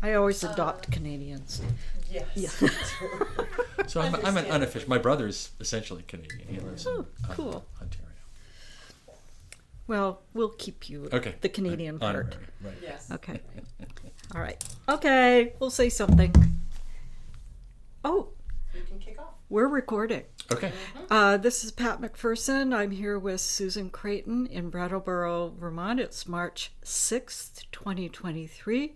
I always adopt Canadians. Yes. Yeah. So I'm an unofficial. My brother's essentially Canadian. He lives in cool. Ontario. Well, we'll keep you the Canadian part. Honorary, right. Yes. Okay. All right. Okay, we'll say something. Oh, You can kick off. we're recording. Okay. This is Pat McPherson. I'm here with Susan Creighton in Brattleboro, Vermont. It's March 6th, 2023.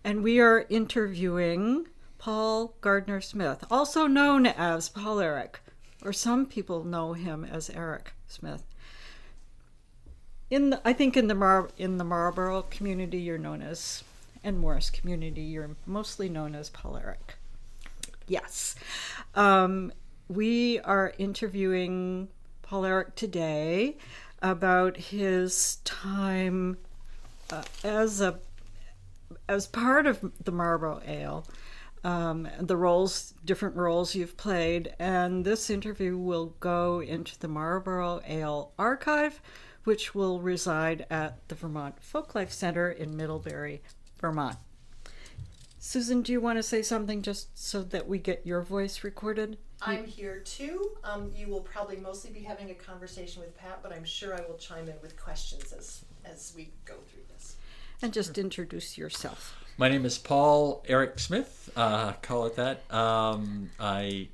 And we are interviewing Paul Gardner-Smith, also known as Paul Eric, or some people know him as Eric Smith. I think in the Marlboro community, you're known as, and Morris community, you're mostly known as Paul Eric. Yes. We are interviewing Paul Eric today about his time as part of the Marlboro Ale, different roles you've played, and this interview will go into the Marlboro Ale Archive, which will reside at the Vermont Folklife Center in Middlebury, Vermont. Susan, do you want to say something just so that we get your voice recorded? I'm here too. You will probably mostly be having a conversation with Pat, but I'm sure I will chime in with questions as we go through this. And just introduce yourself. My name is Paul Eric Smith. Call it that. I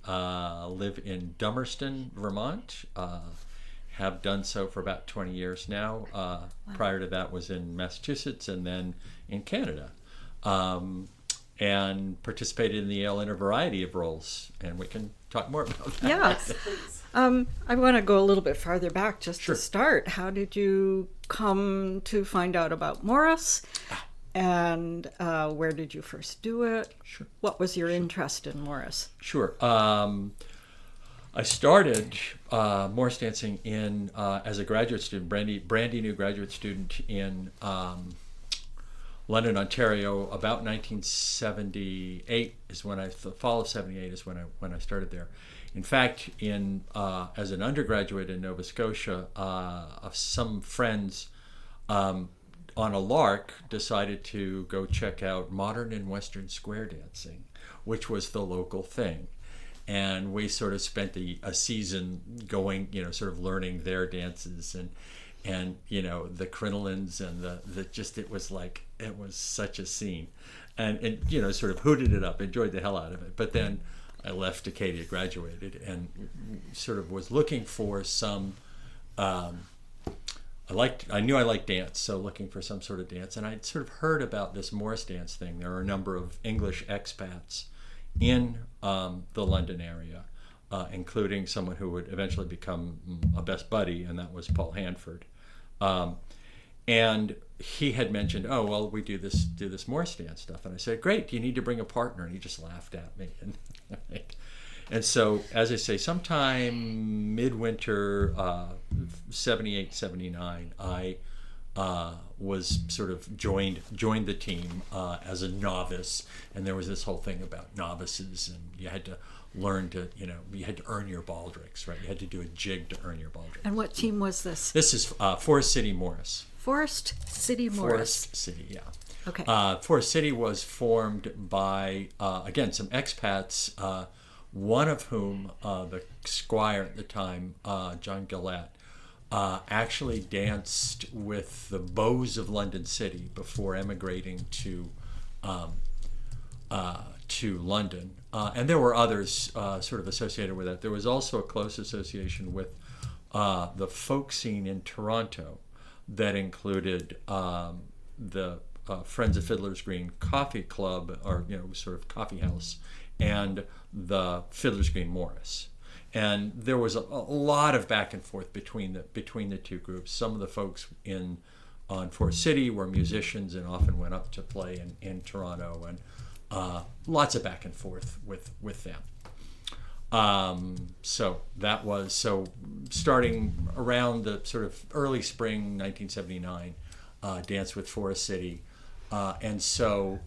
live in Dummerston, Vermont. Have done so for about 20 years now. Wow. Prior to that was in Massachusetts and then in Canada. And participated in the ale in a variety of roles, and we can talk more about that. Yes. Please. I want to go a little bit farther back just Sure. to start. How did you come to find out about Morris? And where did you first do it? Sure. What was your interest in Morris? Sure. I started Morris dancing in as a graduate student, brandy new graduate student in London, Ontario. About 1978 is when the fall of '78 is when I started there. In fact, as an undergraduate in Nova Scotia, some friends on a lark decided to go check out modern and Western square dancing, which was the local thing. And we sort of spent a season going, sort of learning their dances and the crinolines and it was such a scene, and sort of hooted it up, enjoyed the hell out of it. But then I left Acadia, graduated, and sort of was looking for some. I knew I liked dance, so looking for some sort of dance, and I'd sort of heard about this Morris dance thing. There are a number of English expats in the London area, including someone who would eventually become a best buddy, and that was Paul Hanford. And he had mentioned, oh, well, we do this Morris dance stuff. And I said, great, do you need to bring a partner? And he just laughed at me. And so, as I say, sometime midwinter 78, 79, I was sort of joined the team as a novice, and there was this whole thing about novices, and you had to learn to, you had to earn your baldricks, right? You had to do a jig to earn your baldricks. And what team was this? This is Forest City Morris. Forest City Morris. Forest City, yeah. Okay. Forest City was formed by, again, some expats, one of whom, the squire at the time, John Gillette, actually danced with the beaux of London City before emigrating to London. And there were others sort of associated with that. There was also a close association with the folk scene in Toronto that included the Friends of Fiddler's Green Coffee Club, or sort of coffee house, and the Fiddler's Green Morris. And there was a lot of back and forth between the two groups. Some of the folks on Forest City were musicians and often went up to play in Toronto, and lots of back and forth with them. So starting around the sort of early spring 1979, danced with Forest City, and so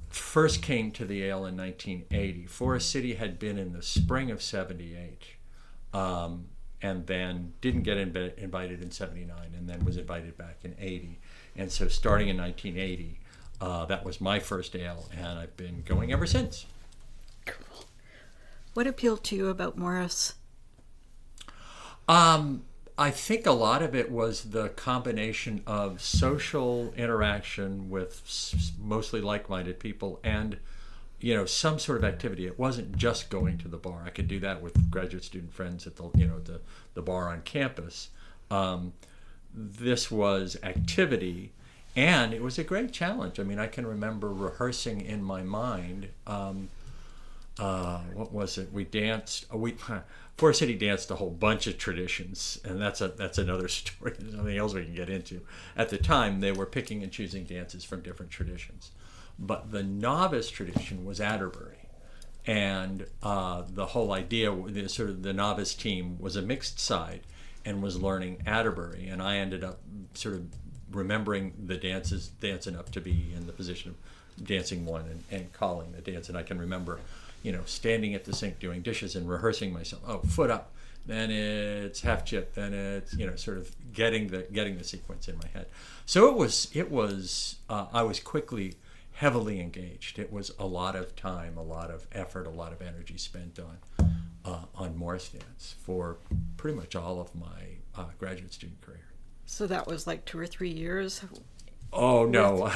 first came to the ale in 1980. Forest City had been in the spring of 78, and then didn't get invited in 79, and then was invited back in 80. And so starting in 1980, That was my first ale, and I've been going ever since. Cool. What appealed to you about Morris? I think a lot of it was the combination of social interaction with mostly like-minded people and, some sort of activity. It wasn't just going to the bar. I could do that with graduate student friends at the bar on campus. This was activity, and it was a great challenge. I mean, I can remember rehearsing in my mind. What was it? We danced. Forest City danced a whole bunch of traditions, and that's another story. There's something else we can get into. At the time, they were picking and choosing dances from different traditions, but the novice tradition was Atterbury, and the whole idea, the novice team was a mixed side, and was learning Atterbury, and I ended up sort of remembering the dances enough to be in the position of dancing one and calling the dance, and I can remember. Standing at the sink doing dishes and rehearsing myself. Oh, foot up, then it's half chip, then it's sort of getting the sequence in my head. So it was. I was quickly heavily engaged. It was a lot of time, a lot of effort, a lot of energy spent on Morris dance for pretty much all of my graduate student career. So that was like 2 or 3 years. Oh, no.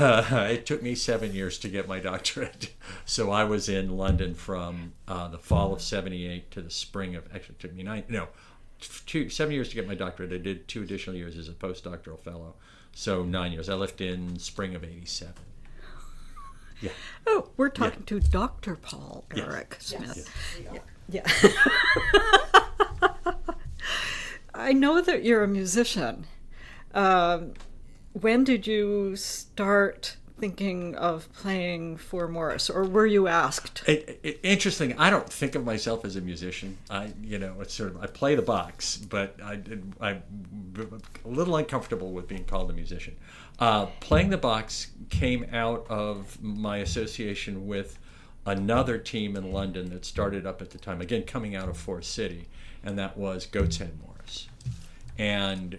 It took me 7 years to get my doctorate. So I was in London from the fall of 78 to the spring of, actually it took me 7 years to get my doctorate. I did 2 additional years as a postdoctoral fellow. So 9 years. I left in spring of 87. Yeah. Oh, we're talking to Dr. Paul Yes. Eric Smith. Yes, we are. Yeah. I know that you're a musician. When did you start thinking of playing for Morris, or were you asked? Interesting. I don't think of myself as a musician. It's sort of I play the box, but I'm a little uncomfortable with being called a musician. Playing the box came out of my association with another team in London that started up at the time, again coming out of Forest City, and that was Goat's Head Morris. And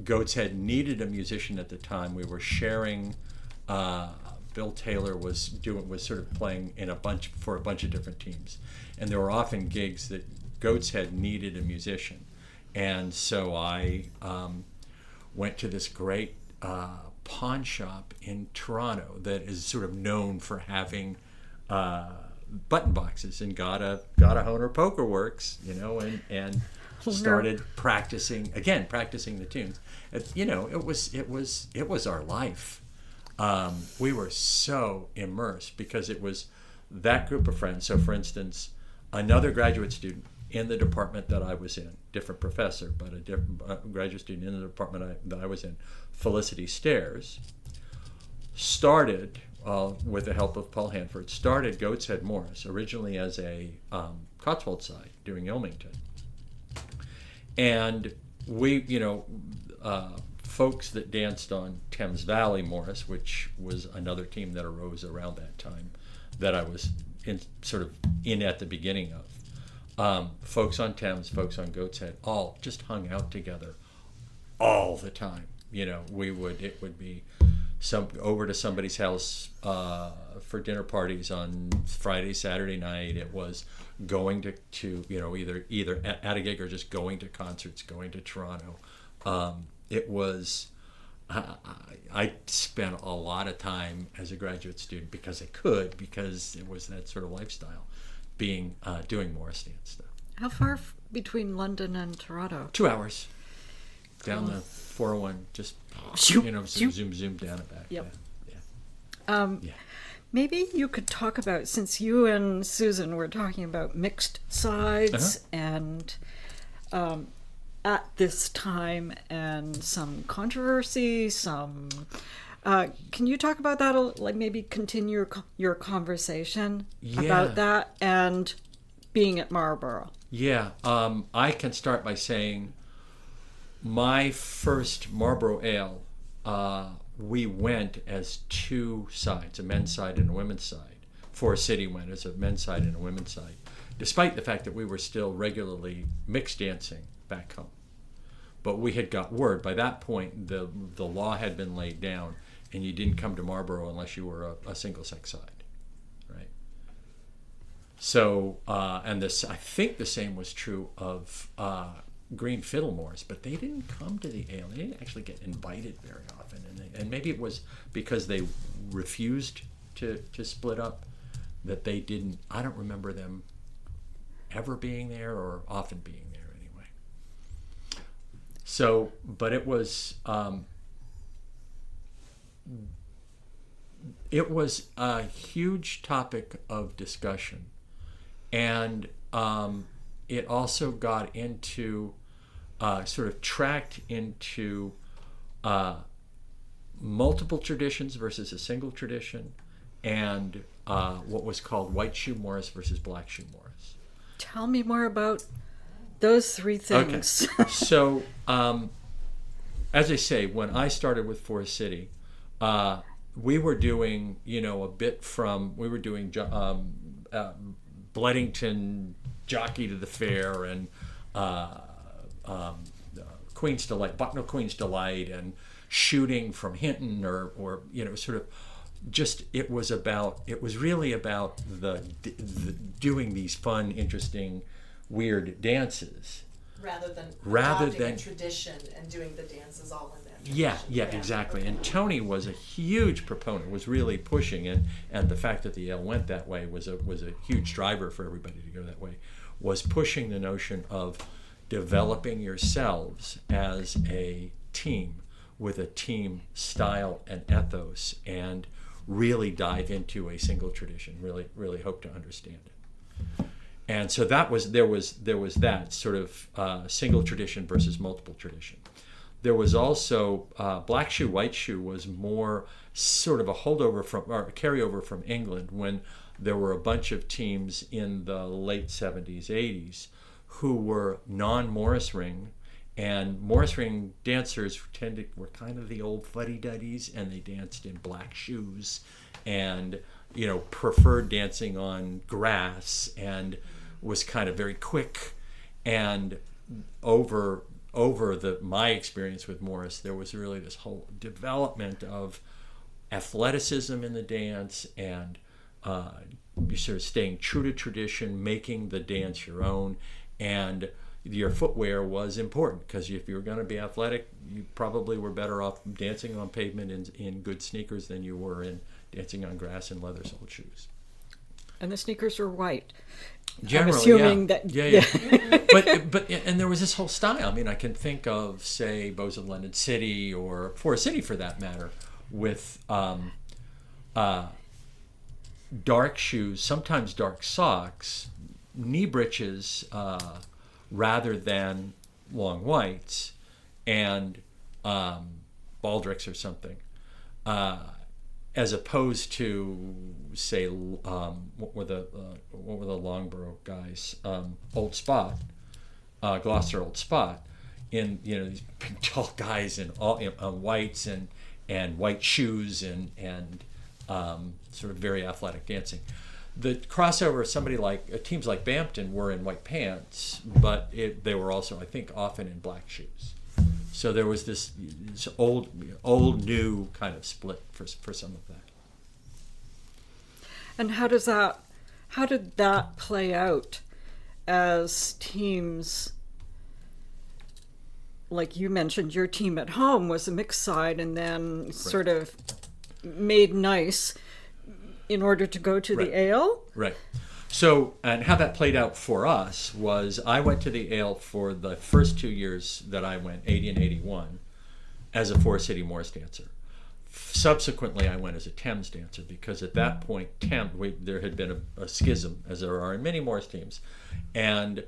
Goat's Head needed a musician at the time. We were sharing. Bill Taylor was sort of playing for a bunch of different teams, and there were often gigs that Goat's Head needed a musician, and so I went to this great pawn shop in Toronto that is sort of known for having button boxes, and got a Hohner Poker Works, and started practicing the tunes. It was our life. We were so immersed because it was that group of friends. So, for instance, another graduate student in the department that I was in, different professor, but a different graduate student in the department that I was in, Felicity Stairs, started, with the help of Paul Hanford, started Goat's Head Morris, originally as a Cotswold side doing Ilmington. And we, folks that danced on Thames Valley Morris, which was another team that arose around that time that I was in at the beginning of. Folks on Thames, folks on Goat's Head, all just hung out together all the time. It would be over to somebody's house for dinner parties on Friday, Saturday night. It was going to either at a gig or just going to concerts, going to Toronto. It was, I spent a lot of time as a graduate student because it was that sort of lifestyle, doing Morris dance stuff. How far between London and Toronto? 2 hours. Down the 401, just, zoom down and back. Yep. Yeah. Maybe you could talk about, since you and Susan were talking about mixed sides and at this time and some controversy, can you talk about that, like maybe continue your conversation about that and being at Marlboro? Yeah, I can start by saying my first Marlboro Ale, we went as 2 sides, a men's side and a women's side. Forest City went as a men's side and a women's side, despite the fact that we were still regularly mixed dancing back home. But we had got word. By that point, the law had been laid down, and you didn't come to Marlboro unless you were a single-sex side, right? So, and this, I think the same was true of Green Fiddlemores, but they didn't come to the ale. They didn't actually get invited very often, and maybe it was because they refused to split up that they didn't. I don't remember them ever being there or often being there anyway. So, but it was a huge topic of discussion, and it also got into sort of tracked into multiple traditions versus a single tradition, and what was called white shoe Morris versus black shoe Morris. Tell me more about those three things. Okay. So, as I say, when I started with Forest City, we were doing, a bit from, we were doing Bledington Jockey to the Fair and Queen's Delight, Bucknell Queen's Delight, and shooting from Hinton, or sort of just, it was really about the doing these fun, interesting, weird dances. Rather than Rather a tradition and doing the dances all in that Yeah, tradition. exactly. Okay. And Tony was a huge proponent, was really pushing, and the fact that the ale went that way was a huge driver for everybody to go that way, was pushing the notion of developing yourselves as a team with a team style and ethos, and really dive into a single tradition, really hope to understand it. And so there was that sort of single tradition versus multiple tradition. There was also black shoe, white shoe was more sort of a holdover from, or carryover from England, when there were a bunch of teams in the late 70s, 80s who were non-Morris ring, and Morris ring dancers were kind of the old fuddy-duddies, and they danced in black shoes and preferred dancing on grass, and was kind of very quick. And over my experience with Morris, there was really this whole development of athleticism in the dance, and sort of staying true to tradition, making the dance your own. And your footwear was important, because if you were going to be athletic, you probably were better off dancing on pavement in good sneakers than you were in dancing on grass in leather-soled shoes. And the sneakers were white. Generally, I'm assuming yeah. that. Yeah. But and there was this whole style. I mean, I can think of, say, Bows of London City, or Forest City for that matter, with dark shoes, sometimes dark socks, knee breeches, rather than long whites, and baldricks or something, as opposed to, say, what were the Loughborough guys, Old Spot, Gloucester Old Spot, in these big tall guys in all whites and white shoes and sort of very athletic dancing. The crossover, somebody like teams like Bampton were in white pants, but they were also, I think, often in black shoes. So there was this old new kind of split for some of that. And how did that play out as teams? Like you mentioned, your team at home was a mixed side, and then sort of made nice in order to go to the ale? Right. So, and how that played out for us was, I went to the ale for the first 2 years that I went, 80 and 81, as a Forest City Morris dancer. Subsequently, I went as a Thames dancer, because at that point, there had been a schism, as there are in many Morris teams, and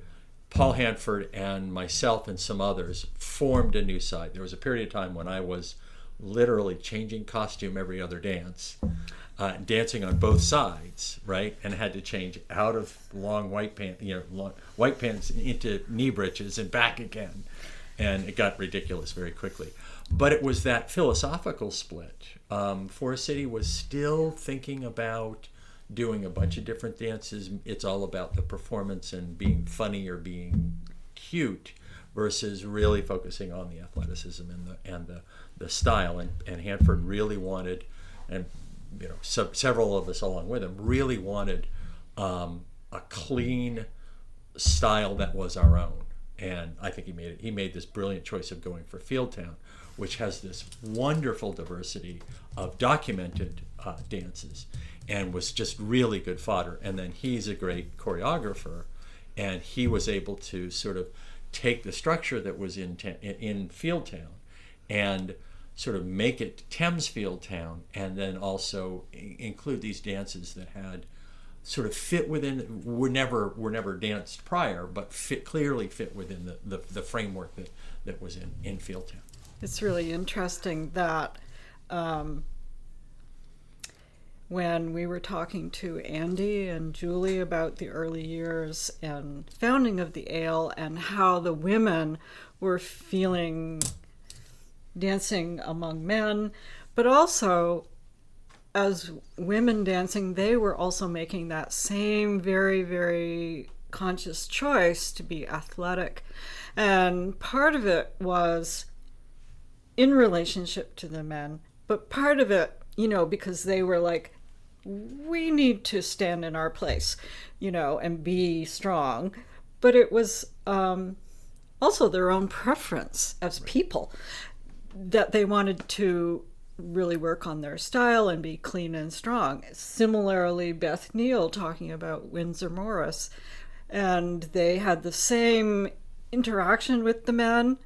Paul Hanford and myself and some others formed a new side. There was a period of time when I was literally changing costume every other dance, dancing on both sides, right, and had to change out of long white pants, white pants into knee breeches and back again, and it got ridiculous very quickly. But it was that philosophical split. Forest City was still thinking about doing a bunch of different dances. It's all about the performance and being funny or being cute, versus really focusing on the athleticism and the style, and Hanford really wanted, and several of us along with him really wanted a clean style that was our own. And I think he made this brilliant choice of going for Fieldtown, which has this wonderful diversity of documented dances, and was just really good fodder. And then he's a great choreographer, and he was able to sort of take the structure that was in Fieldtown and sort of make it Thames Fieldtown, and then also include these dances that had sort of fit within, were never danced prior, but clearly fit within the framework that was in Fieldtown. It's really interesting that when we were talking to Andy and Julie about the early years and founding of the Ale and how the women were feeling dancing among men, but also as women dancing, they were also making that same very, very conscious choice to be athletic. And part of it was in relationship to the men, but part of it, because they were like, we need to stand in our place, and be strong. But it was also their own preference as people, that they wanted to really work on their style and be clean and strong. Similarly, Beth Neal talking about Windsor Morris, and they had the same interaction with the men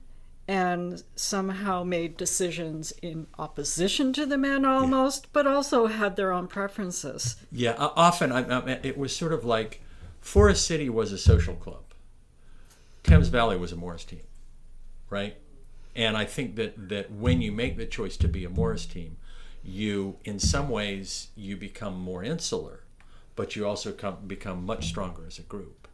and somehow made decisions in opposition to the men almost, but also had their own preferences. Yeah, often it was sort of like Forest City was a social club. Thames Valley was a Morris team, right? And I think that when you make the choice to be a Morris team, you, in some ways, you become more insular, but you also become much stronger as a group,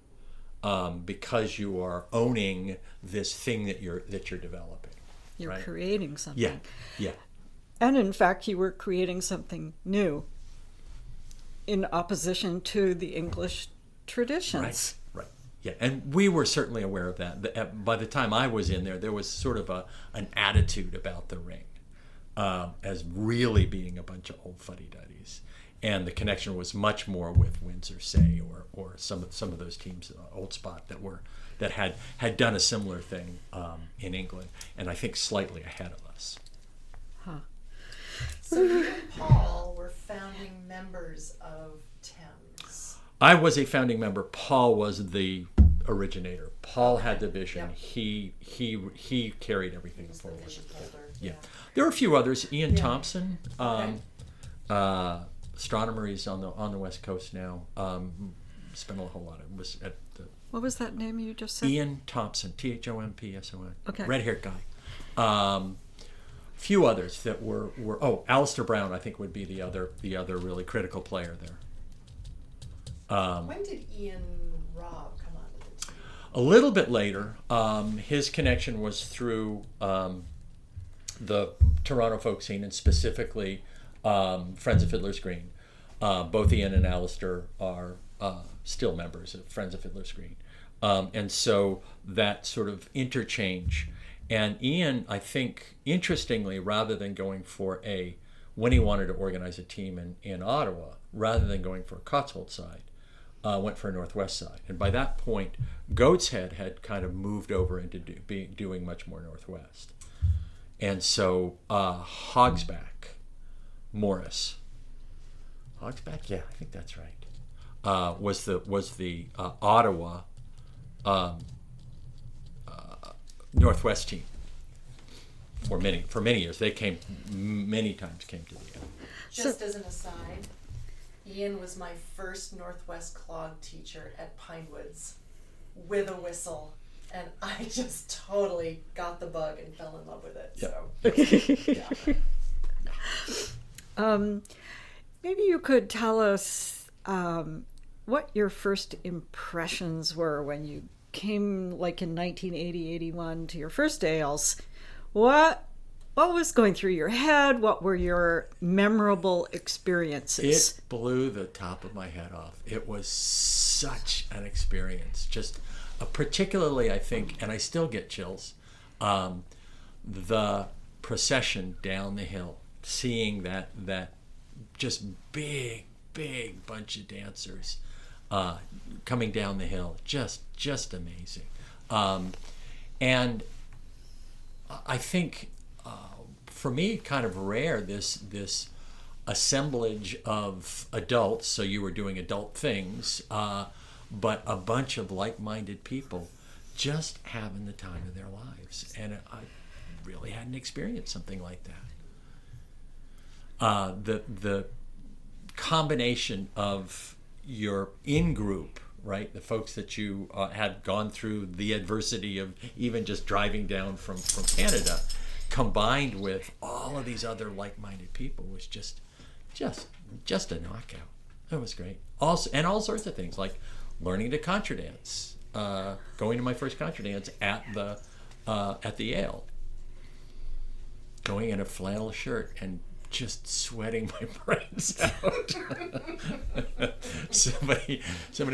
because you are owning this thing that you're developing. You're right? creating something. Yeah. And in fact, you were creating something new in opposition to the English traditions. Right. Yeah, and we were certainly aware of that. By the time I was in there was sort of an attitude about the ring as really being a bunch of old fuddy-duddies. And the connection was much more with Windsor, say, or some of those teams, Old Spot, that had done a similar thing in England, and I think slightly ahead of us. Huh. So you and Paul were founding members of Thames. I was a founding member. Paul was the originator. Paul had the vision. Yep. He carried everything forward. The vision holder. Yeah. There were a few others. Ian Thompson, Okay. astronomer. He's on the West Coast now. Spent a whole lot of was at the What was that name you just said? Ian Thompson, Thompson. Okay. Red-haired guy. Few others that were Alistair Brown, I think, would be the other really critical player there. When did Ian Robb come onto the team? A little bit later. His connection was through the Toronto folk scene, and specifically Friends of Fiddler's Green. Both Ian and Alistair are still members of Friends of Fiddler's Green. And so that sort of interchange. And Ian, I think, interestingly, rather than going for when he wanted to organize a team in Ottawa, rather than going for a Cotswold side, went for a Northwest side. And by that point, Goat's Head had kind of moved over into doing much more Northwest. And so Hogsback Morris, Hogsback, yeah, I think that's right, was the Ottawa Northwest team for many years. They many times came to the end. Just as an aside, Ian was my first Northwest clog teacher at Pinewoods with a whistle, and I just totally got the bug and fell in love with it. Yep. So, Maybe you could tell us what your first impressions were when you came, like in 1980-81, to your first ales. What was going through your head? What were your memorable experiences? It blew the top of my head off. It was such an experience. Just particularly, I think, and I still get chills, the procession down the hill, seeing that just big bunch of dancers coming down the hill, just amazing. And I think for me, kind of rare, this assemblage of adults. So you were doing adult things, but a bunch of like-minded people just having the time of their lives. And I really hadn't experienced something like that. The combination of your in-group, right, the folks that you had gone through the adversity of even just driving down from Canada, combined with all of these other like-minded people, was just a knockout. It was great. Also, and all sorts of things like learning to contra dance, going to my first contra dance at the Ale, going in a flannel shirt and just sweating my brains out. somebody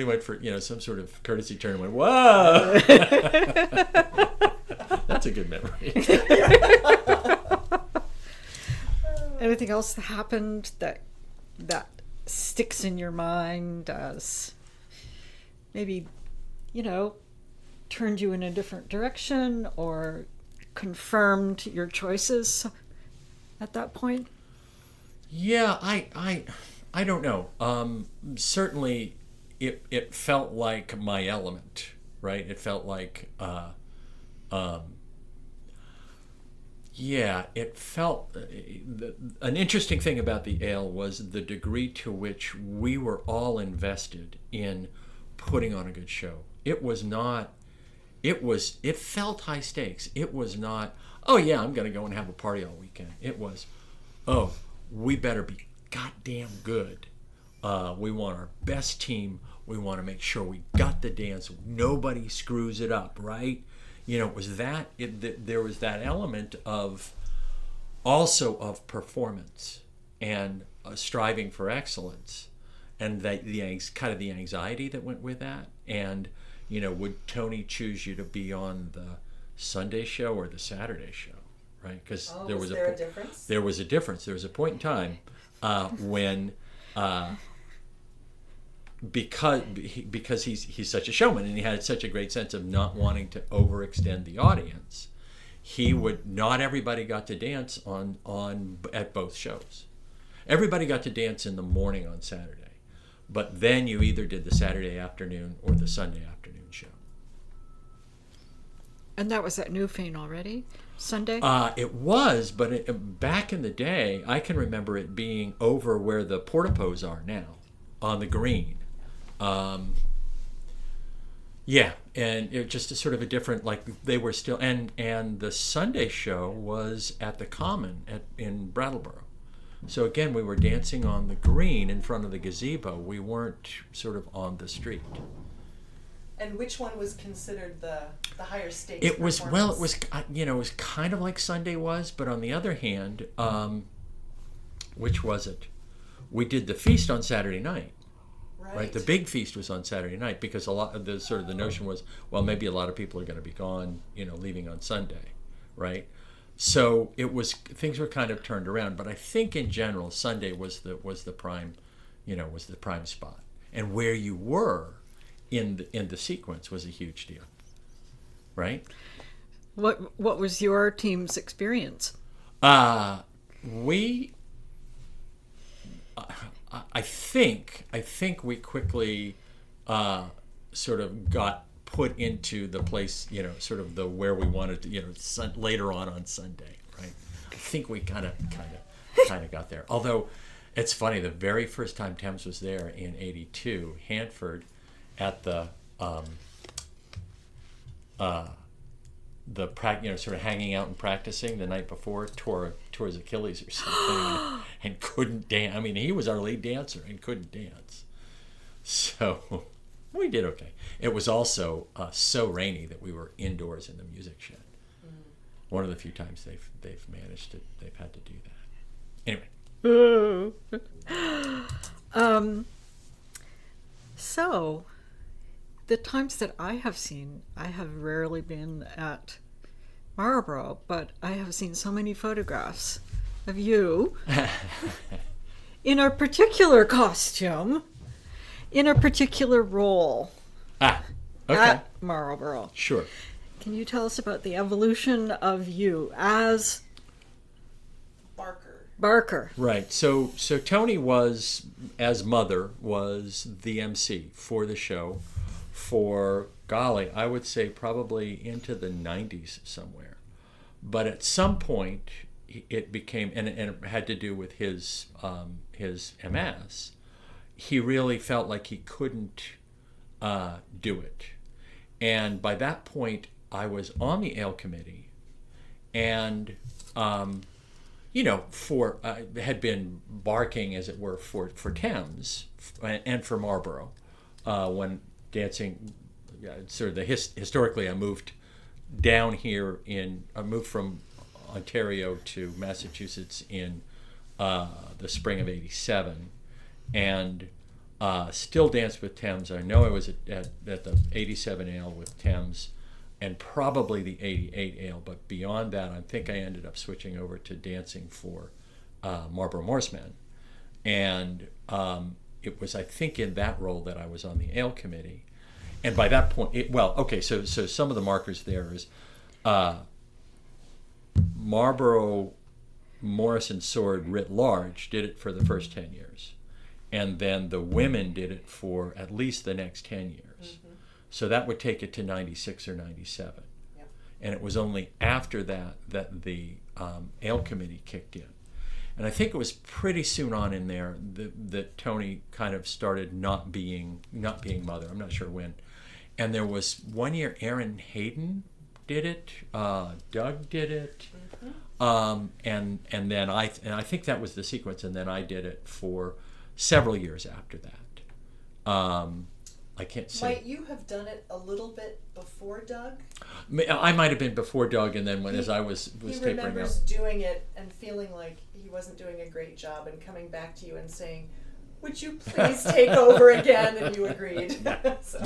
went for some sort of courtesy turn and went, "Whoa!" That's a good memory. Anything else that happened that sticks in your mind as maybe, turned you in a different direction or confirmed your choices at that point? Yeah, I don't know. Certainly, it felt like my element, right? It felt like, it felt. An interesting thing about the Ale was the degree to which we were all invested in putting on a good show. It was not. It felt high stakes. It was not, oh yeah, I'm going to go and have a party all weekend. It was, oh, we better be goddamn good. We want our best team. We want to make sure we got the dance. Nobody screws it up, right? It was that. There was that element of also of performance and striving for excellence, and the anxiety that went with that. And would Tony choose you to be on the Sunday show or the Saturday show? Right, because there was a difference. There was a difference. There was a point in time when, because he's such a showman and he had such a great sense of not wanting to overextend the audience, not everybody got to dance at both shows. Everybody got to dance in the morning on Saturday, but then you either did the Saturday afternoon or the Sunday afternoon show. And that was at Newfane already? Sunday? It was, but back in the day, I can remember it being over where the porta-pots are now, on the green. And it just a sort of a different, like they were still, and the Sunday show was at the Common in Brattleboro. So again, we were dancing on the green in front of the gazebo. We weren't sort of on the street. And which one was considered the higher stakes? It was it was kind of like Sunday was, but on the other hand, which was it? We did the feast on Saturday night. Right. The big feast was on Saturday night because a lot of the notion was, well, maybe a lot of people are going to be gone, leaving on Sunday, right? So things were kind of turned around, but I think in general Sunday was the prime, was the prime spot, and where you were in the sequence was a huge deal, right? What was your team's experience? I think we quickly sort of got put into the place, sort of the where we wanted to, later on Sunday, right? I think we kind of got there. Although it's funny, the very first time Thames was there in '82, Hanford, at the sort of hanging out and practicing the night before, tore his Achilles or something, and couldn't dance. I mean, he was our lead dancer and couldn't dance. So we did okay. It was also so rainy that we were indoors in the music shed. One of the few times they've had to do that. Anyway. So the times that I have seen, I have rarely been at Marlboro, but I have seen so many photographs of you in a particular costume, in a particular role Okay. at Marlboro. Sure. Can you tell us about the evolution of you as Barker? Right. So Tony was, as mother, was the MC for the show for, golly, I would say probably into the 90s somewhere. But at some point, it became, and it had to do with his MS. He really felt like he couldn't do it. And by that point, I was on the ale committee, and had been barking, as it were, for Thames and for Marlboro when dancing. Sort of historically, I moved down here I moved from Ontario to Massachusetts in the spring of '87, and still danced with Thames. I know I was at the '87 ale with Thames, and probably the '88 ale, but beyond that, I think I ended up switching over to dancing for Marlboro Morris Men. And it was, I think, in that role that I was on the ale committee. And by that point, so some of the markers there is Marlboro Morris and Sword writ large did it for the first 10 years. And then the women did it for at least the next 10 years. Mm-hmm. So that would take it to 96 or 97. Yep. And it was only after that the ale committee kicked in. And I think it was pretty soon on in there that Tony kind of started not being mother. I'm not sure when. And there was one year Aaron Hayden did it, Doug did it, mm-hmm. And then I think that was the sequence. And then I did it for several years after that. I can't say. Might you have done it a little bit before Doug? I might have been before Doug, and then as I was tapering up. He remembers doing it and feeling like he wasn't doing a great job, and coming back to you and saying, "Would you please take over again?" And you agreed. So,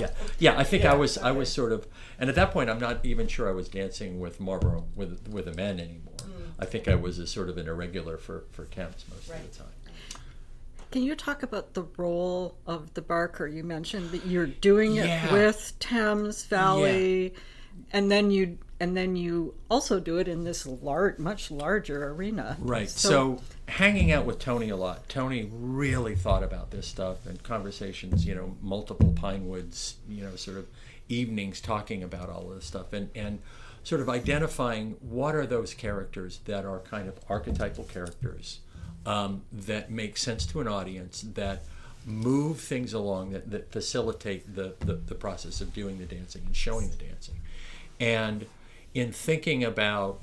I think I was sort of, and at that point, I'm not even sure I was dancing with Marlboro with the men anymore. I think I was a sort of an irregular for Thames most of the time. Can you talk about the role of the Barker? You mentioned that you're doing it with Thames Valley, and then you also do it in this much larger arena. Right. So hanging out with Tony a lot. Tony really thought about this stuff, and conversations, multiple Pinewoods, sort of evenings talking about all of this stuff, and sort of identifying what are those characters that are kind of archetypal characters. That make sense to an audience, that move things along, that facilitate the process of doing the dancing and showing the dancing. And in thinking about,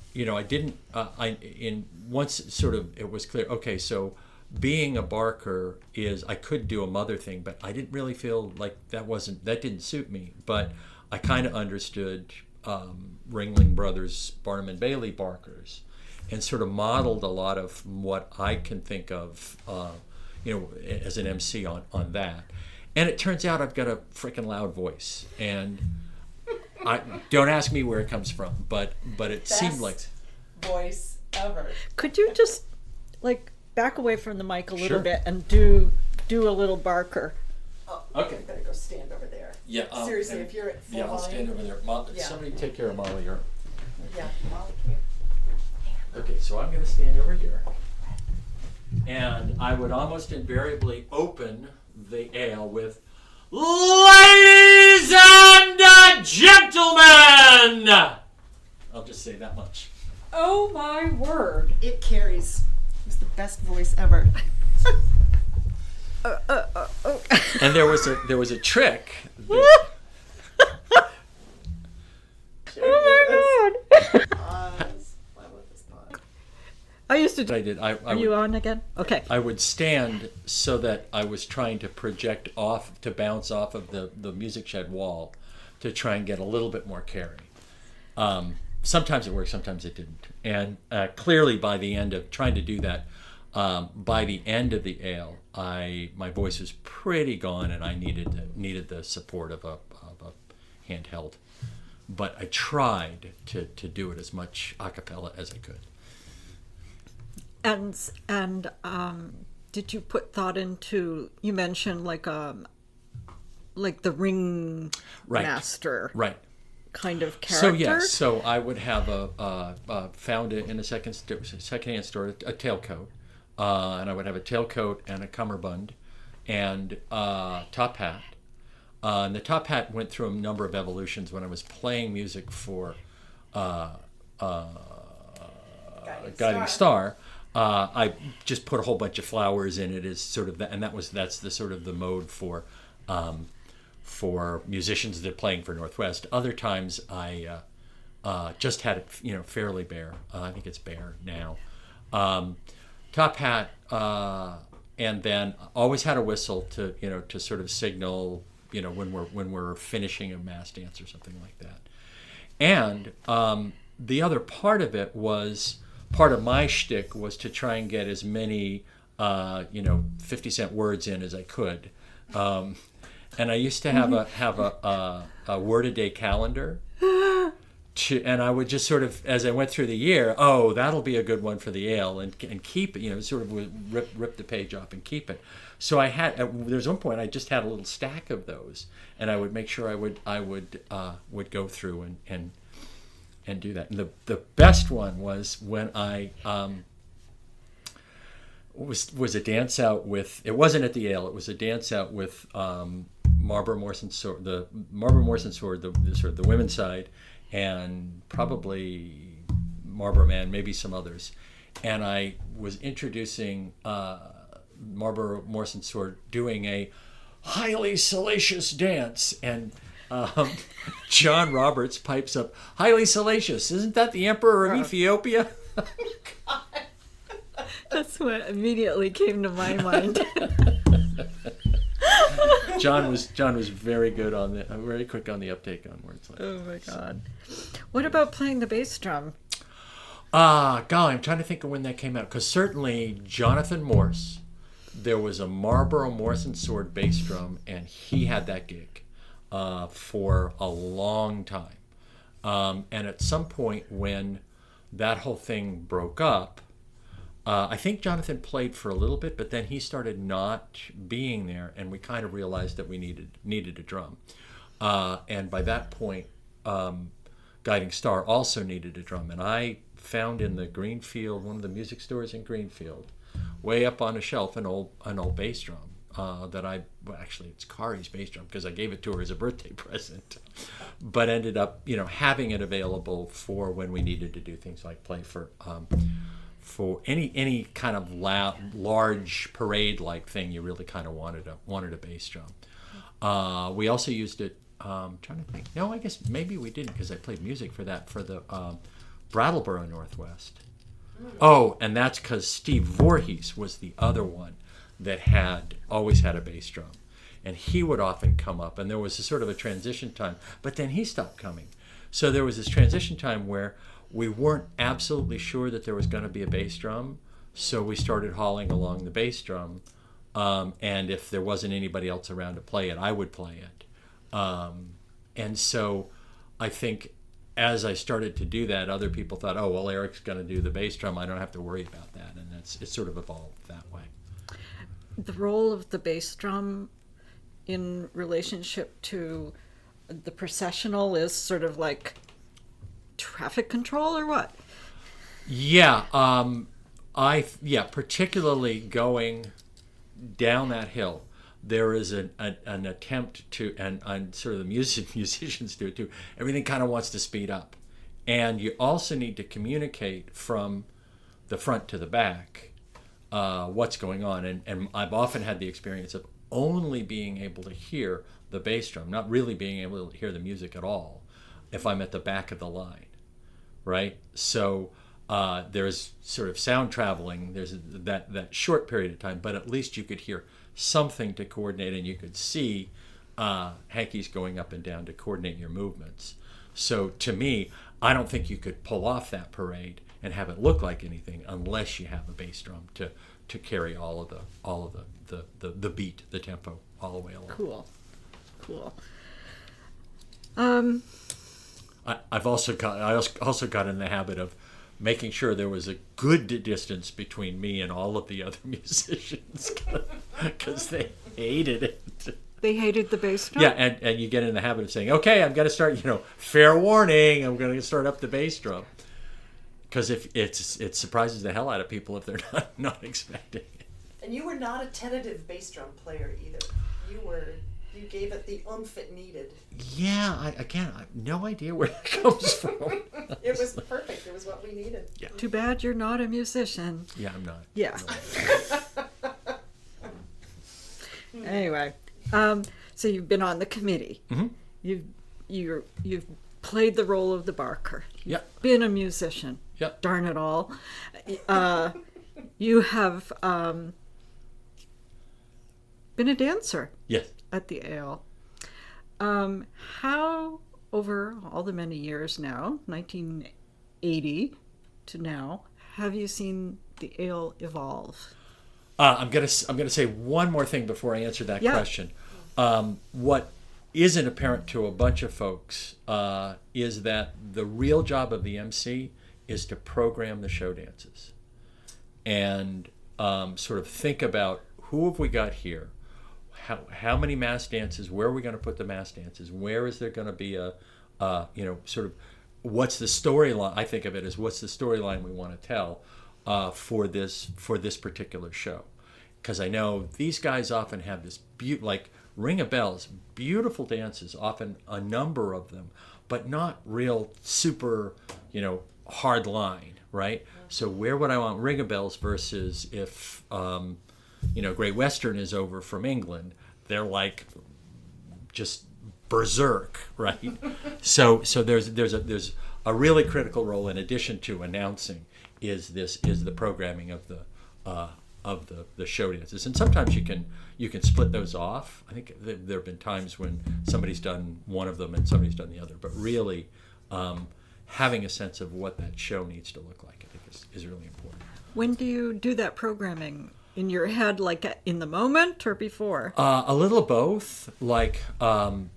once sort of it was clear, okay, so being a Barker is, I could do a mother thing, but I didn't really feel like that didn't suit me. But I kind of understood Ringling Brothers, Barnum and Bailey Barkers, and sort of modeled a lot of what I can think of, as an MC on that. And it turns out I've got a freaking loud voice, and I don't ask me where it comes from, but it seemed like voice ever. Could you just back away from the mic a little bit and do a little Barker? Oh, okay. I'm gonna go stand over there. Yeah. Seriously, if you're at full I'll stand over there. Somebody take care of Molly. Yeah, Molly, come here. Okay, so I'm going to stand over here, and I would almost invariably open the ale with, "Ladies and gentlemen!" I'll just say that much. Oh my word! It carries. It was the best voice ever. And there was a trick. Oh my god! I used to. I did. Are you on again? Okay. I would stand so that I was trying to project off, to bounce off of the music shed wall, to try and get a little bit more carry. Sometimes it worked, sometimes it didn't. And clearly, by the end of trying to do that, by the end of the ale, my voice was pretty gone, and I needed the support of a handheld but I tried to do it as much a cappella as I could. And did you put thought into? You mentioned like the ring Right. master Right. kind of character. So yes, so I would have found it in a secondhand store a tailcoat, and I would have a tailcoat and a cummerbund, and top hat. And the top hat went through a number of evolutions when I was playing music for Guiding Star. I just put a whole bunch of flowers in it as sort of that, and that's the sort of the mode for musicians that are playing for Northwest. Other times I just had it, fairly bare. I think it's bare now. Top hat, and then always had a whistle to sort of signal when we're finishing a mass dance or something like that. And the other part of it was part of my shtick was to try and get as many 50-cent words in as I could. And I used to have a word a day calendar, and I would just sort of, as I went through the year, that'll be a good one for the ale, and keep it, sort of rip the page off and keep it. So I had, there's one point I just had a little stack of those, and I would make sure I would go through and do that. And the best one was when I was a dance out with, it wasn't at the ale, it was a dance out with Marlboro Morris Sword, the Marlboro Morris Sword, the sort of the women's side, and probably Marlboro Man, maybe some others. And I was introducing Marlboro Morris Sword doing a highly salacious dance, and John Roberts pipes up, "Highly salacious, isn't that the Emperor of Ethiopia?" That's what immediately came to my mind. John was very good very quick on the uptake on words like that. Oh my God. What about playing the bass drum? Golly, I'm trying to think of when that came out, because certainly Jonathan Morse, there was a Marlboro Morris Sword bass drum, and he had that gig for a long time. And at some point when that whole thing broke up, I think Jonathan played for a little bit, but then he started not being there, and we kind of realized that we needed a drum. And by that point, Guiding Star also needed a drum, and I found in the Greenfield, one of the music stores in Greenfield, way up on a shelf, an old bass drum actually it's Kari's bass drum, because I gave it to her as a birthday present, but ended up having it available for when we needed to do things like play for any kind of large parade like thing. You really kind of wanted a bass drum. We also used it. Trying to think. No, I guess maybe we didn't, because I played music for the Brattleboro Northwest. Oh, and that's because Steve Voorhees was the other one that always had a bass drum, and he would often come up, and there was a sort of a transition time, but then he stopped coming. So there was this transition time where we weren't absolutely sure that there was going to be a bass drum, so we started hauling along the bass drum, and if there wasn't anybody else around to play it, I would play it. And so I think as I started to do that, other people thought, oh, well, Eric's going to do the bass drum, I don't have to worry about that, and it sort of evolved that way. The role of the bass drum in relationship to the processional is sort of like traffic control, or what? Yeah, particularly going down that hill, there is an attempt to, and sort of the musicians do it too. Everything kind of wants to speed up, and you also need to communicate from the front to the back what's going on. And I've often had the experience of only being able to hear the bass drum, not really being able to hear the music at all, if I'm at the back of the line, right? So there's sort of sound traveling. There's that short period of time, but at least you could hear something to coordinate, and you could see hankies going up and down to coordinate your movements. So to me, I don't think you could pull off that parade and have it look like anything unless you have a bass drum to carry all of the beat, the tempo, all the way along. Cool. I also got in the habit of making sure there was a good distance between me and all of the other musicians because they hated it. They hated the bass drum? Yeah, and you get in the habit of saying, okay, I'm going to start, fair warning, I'm going to start up the bass drum. Because if it surprises the hell out of people if they're not expecting it. And you were not a tentative bass drum player either. You gave it the oomph it needed. Yeah, I have no idea where that comes from. It was perfect. It was what we needed. Yeah. Too bad you're not a musician. Yeah, I'm not. Yeah. Anyway, so you've been on the committee. Mm-hmm. You've played the role of the barker. You've Yep. been a musician. Yep. Darn it all. You have been a dancer Yes. at the Ale. How, over all the many years now, 1980 to now, have you seen the Ale evolve? I'm gonna say one more thing before I answer that Yeah. question. What isn't apparent to a bunch of folks is that the real job of the MC is to program the show dances and sort of think about who have we got here, how many mass dances, where are we going to put the mass dances, where is there going to be a sort of what's the storyline. I think of it as what's the storyline we want to tell for this particular show, because I know these guys often have this like Ring of Bells, beautiful dances, often a number of them, but not real super hard line, right? So where would I want Ring of Bells versus if Great Western is over from England, they're like just berserk, right? So there's a really critical role in addition to announcing is the programming of the show dances, and sometimes you can split those off. I think there have been times when somebody's done one of them and somebody's done the other, but really having a sense of what that show needs to look like, I think is really important. When do you do that programming? In your head, like in the moment or before? A little of both. Like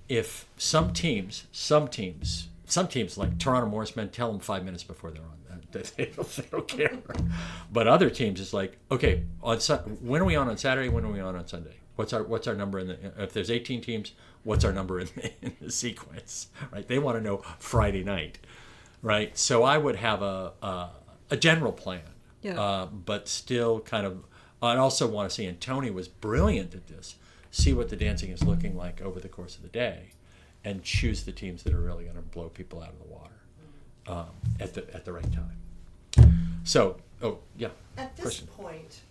if some teams like Toronto Morris Men, tell them 5 minutes before they're on. They don't care. But other teams, it's like, okay, when are we on Saturday? When are we on Sunday? What's our number in the? If there's 18 teams, what's our number in the sequence? Right? They want to know Friday night, right? So I would have a general plan, but still kind of. I also want to see, and Tony was brilliant at this, see what the dancing is looking like over the course of the day and choose the teams that are really going to blow people out of the water at the right time. So, At this point,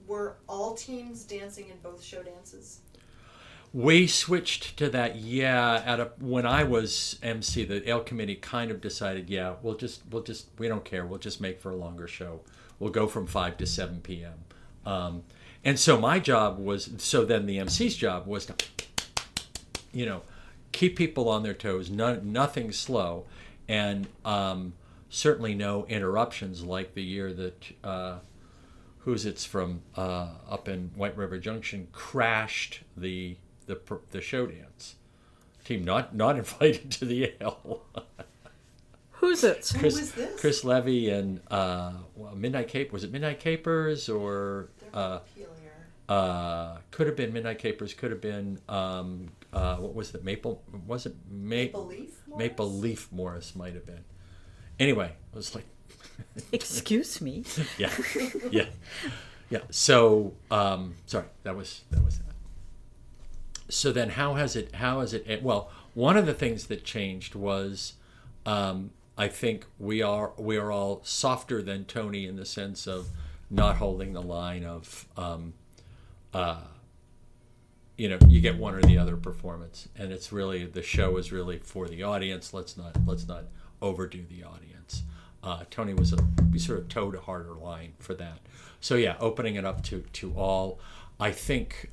were all teams dancing in both show dances? We switched to that, when I was MC, the Ale committee kind of decided, we'll just we don't care, we'll just make for a longer show. We'll go from 5 to 7 p.m. And so my job was, then the MC's job was to, keep people on their toes, nothing slow, and certainly no interruptions like the year that it's from up in White River Junction crashed the show dance. Team not invited to the Ale. Who's it? Who was this? Chris Levy and Midnight Cape. Was it Midnight Capers or could have been Midnight Capers? Could have been what was it? Maple? Was it Maple Leaf Morris? Maple Leaf Morris might have been. Anyway, it was like. Excuse me. Yeah. So sorry, that was that. So then, how has it? Well, one of the things that changed was. I think we are all softer than Tony in the sense of not holding the line of, you get one or the other performance, and it's really the show is really for the audience. Let's not overdo the audience. Tony we sort of towed a harder line for that. So opening it up to all. I think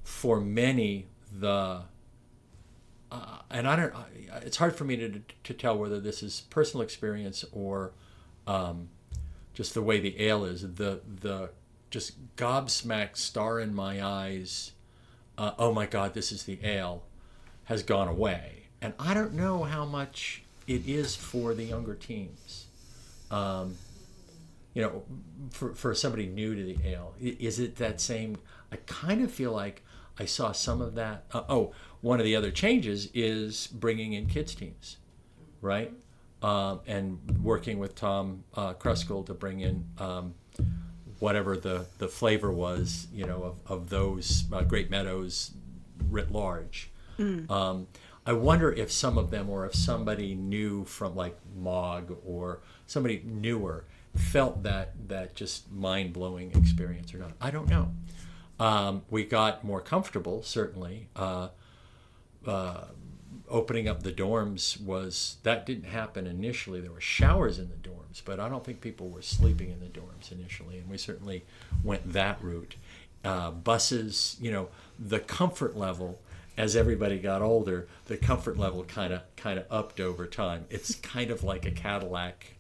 for many and I don't. It's hard for me to tell whether this is personal experience or just the way the Ale is. The just gobsmacked star in my eyes. Oh my God, this is the Ale, has gone away. and I don't know how much it is for the younger teams. You know, for somebody new to the ale, is it that same? I kind of feel like I saw some of that. One of the other changes is bringing in kids teams, right? And working with Tom Kruskal to bring in whatever the flavor was, you know, of those Great Meadows writ large. I wonder if some of them, or if somebody new from like Mog or somebody newer, felt that just mind-blowing experience or not. I don't know. We got more comfortable, certainly. Opening up the dorms that didn't happen initially. There were showers in the dorms, but I don't think people were sleeping in the dorms initially, and we certainly went that route. Buses, you know, the comfort level, as everybody got older, the comfort level kind of upped over time. It's kind of like a Cadillac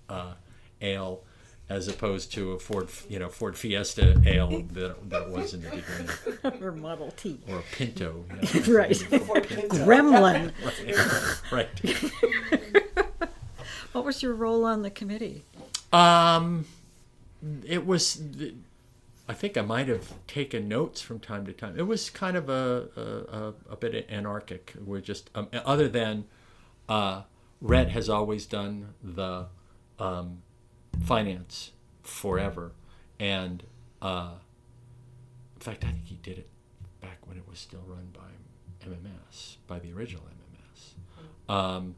ale, as opposed to a Ford Fiesta ale that was in the beginning. Or Model T. Or a Pinto. Right. Gremlin. Right. What was your role on the committee? It was, I think I might have taken notes from time to time. It was kind of a bit anarchic. We're just, other than Rhett has always done the finance forever, and in fact I think he did it back when it was still run by MMS, by the original MMS.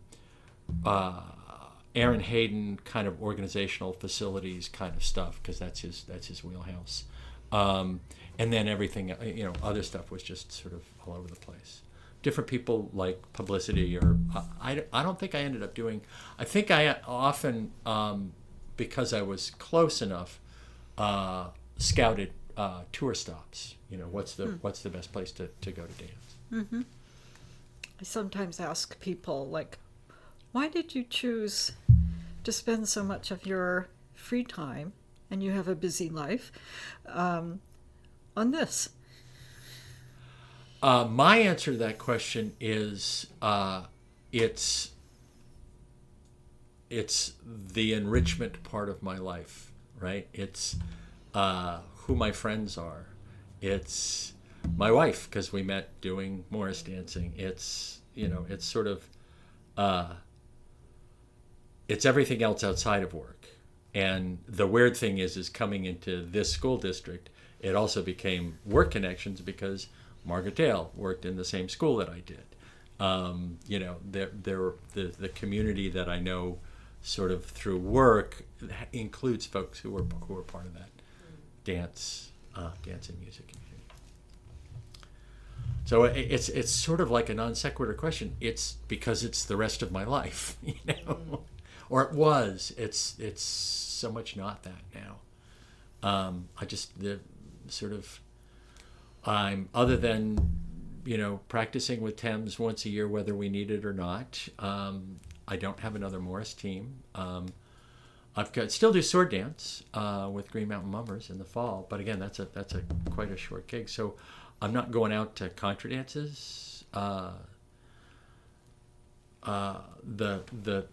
Aaron Hayden, kind of organizational facilities kind of stuff, because that's his wheelhouse, and then everything, you know, other stuff was just sort of all over the place. Different people like publicity, or I don't think I ended up doing. I think I often, because I was close enough, scouted tour stops. You know, what's the best place to go to dance. Mm-hmm. I sometimes ask people, like, why did you choose to spend so much of your free time, and you have a busy life, on this? My answer to that question is it's the enrichment part of my life, right? It's who my friends are. It's my wife, because we met doing Morris dancing. It's, you know, it's sort of it's everything else outside of work. And the weird thing is coming into this school district, it also became work connections, because Margaret Dale worked in the same school that I did. You know, the community that I know sort of through work includes folks who are part of that dance and music community. So it's sort of like a non sequitur question. It's because it's the rest of my life, you know, or it was. It's so much not that now. I just I'm, other than, you know, practicing with Thames once a year, whether we need it or not. I don't have another Morris team. Still do sword dance with Green Mountain Mummers in the fall, but again, that's quite a short gig. So I'm not going out to contra dances. The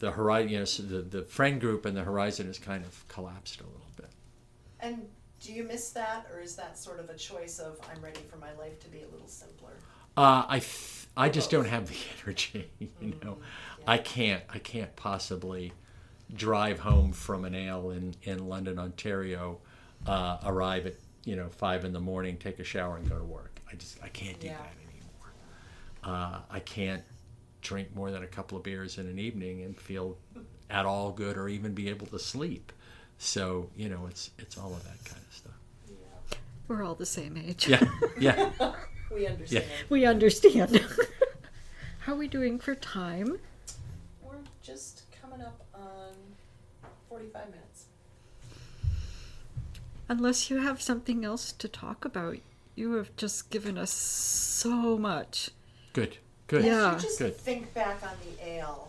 Horizon, you know, the friend group and the Horizon has kind of collapsed a little bit. And do you miss that, or is that sort of a choice of, I'm ready for my life to be a little simpler? I just don't have the energy, you know. Yeah. I can't possibly drive home from an ale in London, Ontario, arrive at, you know, 5 a.m, take a shower and go to work. I can't do that anymore. I can't drink more than a couple of beers in an evening and feel at all good, or even be able to sleep. So, you know, it's all of that kind of stuff. Yeah. We're all the same age. Yeah. We understand. Yeah. We understand. How are we doing for time? We're just coming up on 45 minutes. Unless you have something else to talk about, you have just given us so much. Good. Yeah. As you just think back on the ale,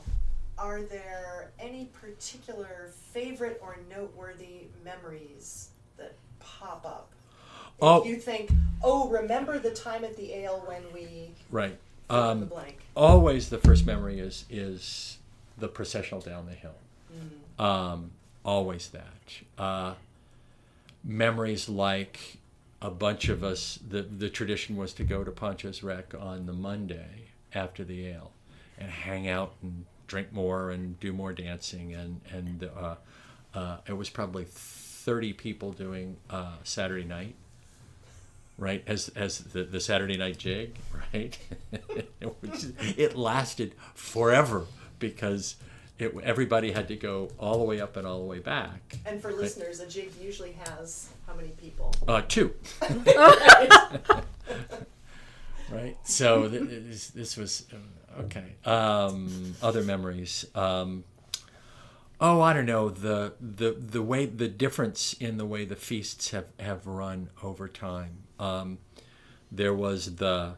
are there any particular favorite or noteworthy memories that pop up? If you think, remember the time at the ale when we Fill in the blank. Always the first memory is the processional down the hill. Always that. Memories like a bunch of us, the tradition was to go to Poncho's Rec on the Monday after the ale and hang out and drink more and do more dancing. And it was probably 30 people doing Saturday night. Right, as the Saturday night jig, right? It lasted forever because everybody had to go all the way up and all the way back. And for listeners, a jig usually has how many people? 2. Right. So this was okay. Other memories. I don't know, the way, the difference in the way the feasts have run over time. There was the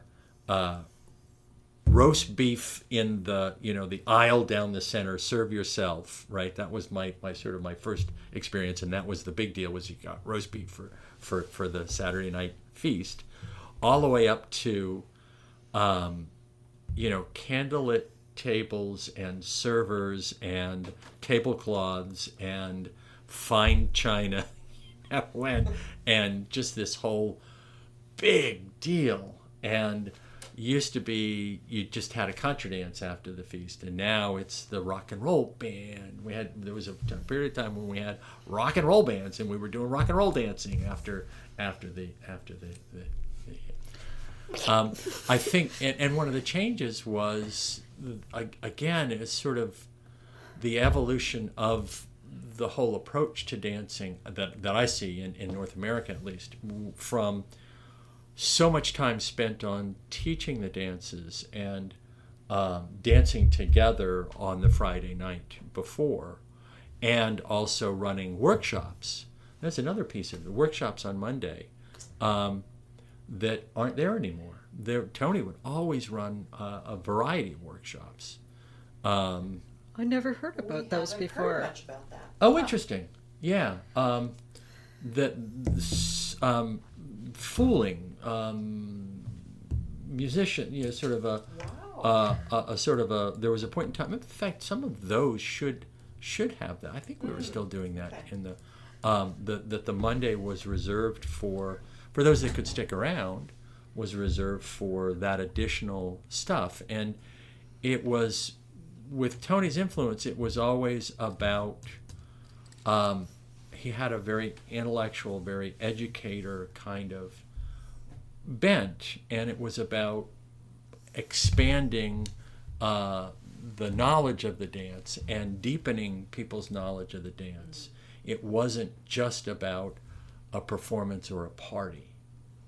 roast beef in the aisle down the center, serve yourself, right? That was my sort of my first experience, and that was the big deal, was you got roast beef for the Saturday night feast, all the way up to candlelit tables and servers and tablecloths and fine china and just this whole big deal. And used to be you just had a contra dance after the feast, and now it's the rock and roll band. There was a period of time when we had rock and roll bands, and we were doing rock and roll dancing after the I think, and one of the changes was, again, is sort of the evolution of the whole approach to dancing that I see in North America, at least, from so much time spent on teaching the dances and dancing together on the Friday night before, and also running workshops. That's another piece of the workshops on Monday that aren't there anymore. Tony would always run a variety of workshops. I never heard about those before. Heard much about that. Oh, interesting. Yeah. Fooling musician, sort of there was a point in time. In fact, some of those should have that. I think we were still doing that in the Monday was reserved for those that could stick around, was reserved for that additional stuff. And it was, with Tony's influence, it was always about, he had a very intellectual, very educator kind of bent, and it was about expanding the knowledge of the dance and deepening people's knowledge of the dance. It wasn't just about a performance or a party,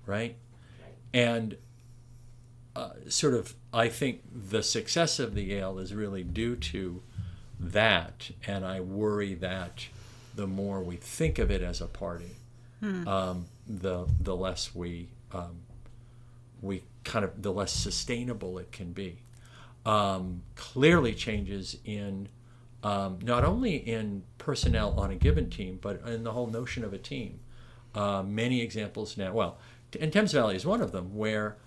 right? And sort of, I think the success of the ale is really due to that, and I worry that the more we think of it as a party, the less the less sustainable it can be. Clearly changes in not only in personnel on a given team, but in the whole notion of a team. Many examples now. Well, and Thames Valley is one of them, where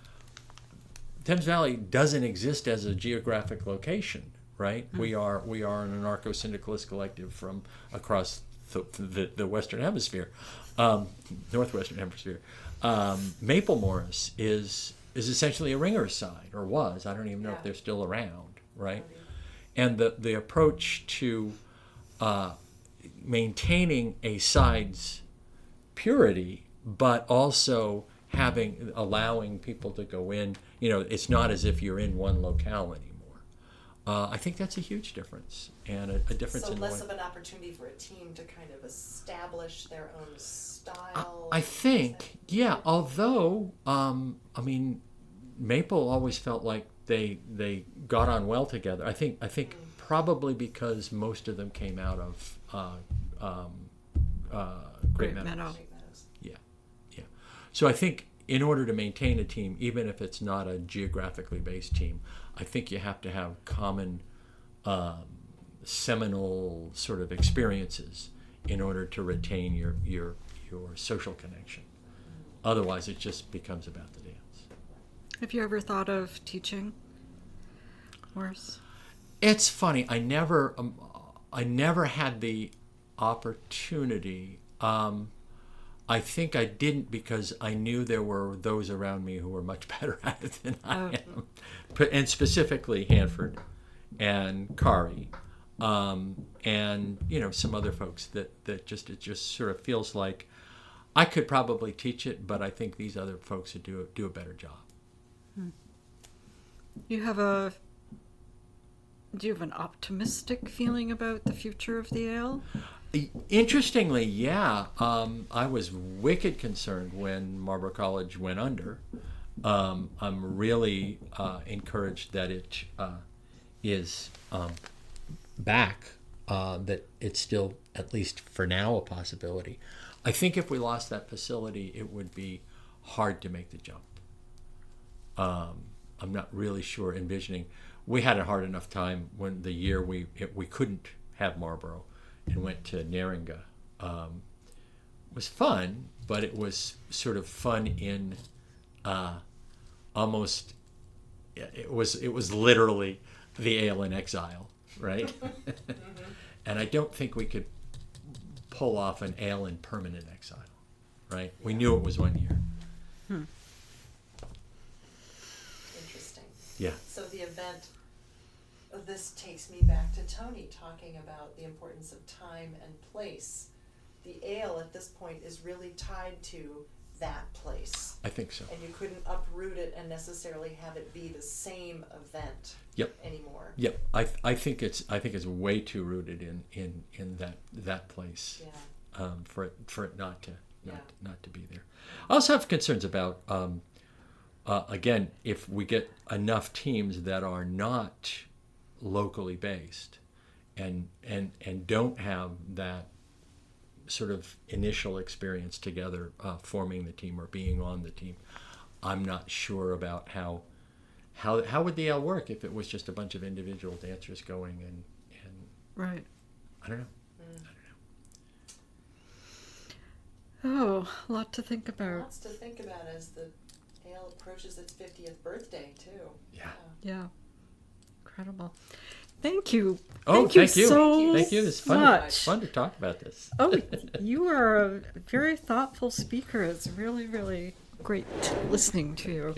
Thames Valley doesn't exist as a geographic location, right? We are an anarcho-syndicalist collective from across the Western Hemisphere, Northwestern Hemisphere. Marlboro Morris is essentially a ringer's side, or was. I don't even know if they're still around, right? And the approach to maintaining a side's purity, but also allowing people to go in. It's not as if you're in one locale anymore. I think that's a huge difference, and a difference in less of an opportunity for a team to kind of establish their own style. I think, yeah. Although, Maple always felt like they got on well together. I think probably because most of them came out of Great Meadows. Yeah. So I think in order to maintain a team, even if it's not a geographically based team, I think you have to have common seminal sort of experiences in order to retain your social connection. Otherwise, it just becomes about the dance. Have you ever thought of teaching Morris? It's funny. I never had the opportunity. I think I didn't because I knew there were those around me who were much better at it than I am, and specifically Hanford and Kari, and some other folks that it just sort of feels like I could probably teach it, but I think these other folks would do a better job. Do you have an optimistic feeling about the future of the ale? Interestingly, yeah. I was wicked concerned when Marlboro College went under. I'm really encouraged that it is back, that it's still, at least for now, a possibility. I think if we lost that facility, it would be hard to make the jump. I'm not really sure envisioning. We had a hard enough time when the year we couldn't have Marlboro and went to Neringa. It was fun, but it was sort of fun in almost. It was literally the ale in exile, right? And I don't think we could pull off an ale in permanent exile, right? We knew it was 1 year. Interesting. Yeah. So the event, this takes me back to Tony talking about the importance of time and place. The ale at this point is really tied to that place. I think so. And you couldn't uproot it and necessarily have it be the same event anymore. Yep. I think it's way too rooted in that place. Yeah. For it not to be there. I also have concerns about again, if we get enough teams that are not locally based and don't have that sort of initial experience together, forming the team or being on the team, I'm not sure about how would the ale work if it was just a bunch of individual dancers going and Right. I don't know. Oh, a lot to think about. Lots to think about as the ale approaches its 50th birthday too. Yeah. Yeah. Incredible. Thank you. Oh, thank you. So Thank you. It's fun. much. It's fun to talk about this. Oh, you are a very thoughtful speaker. It's really, really great listening to you.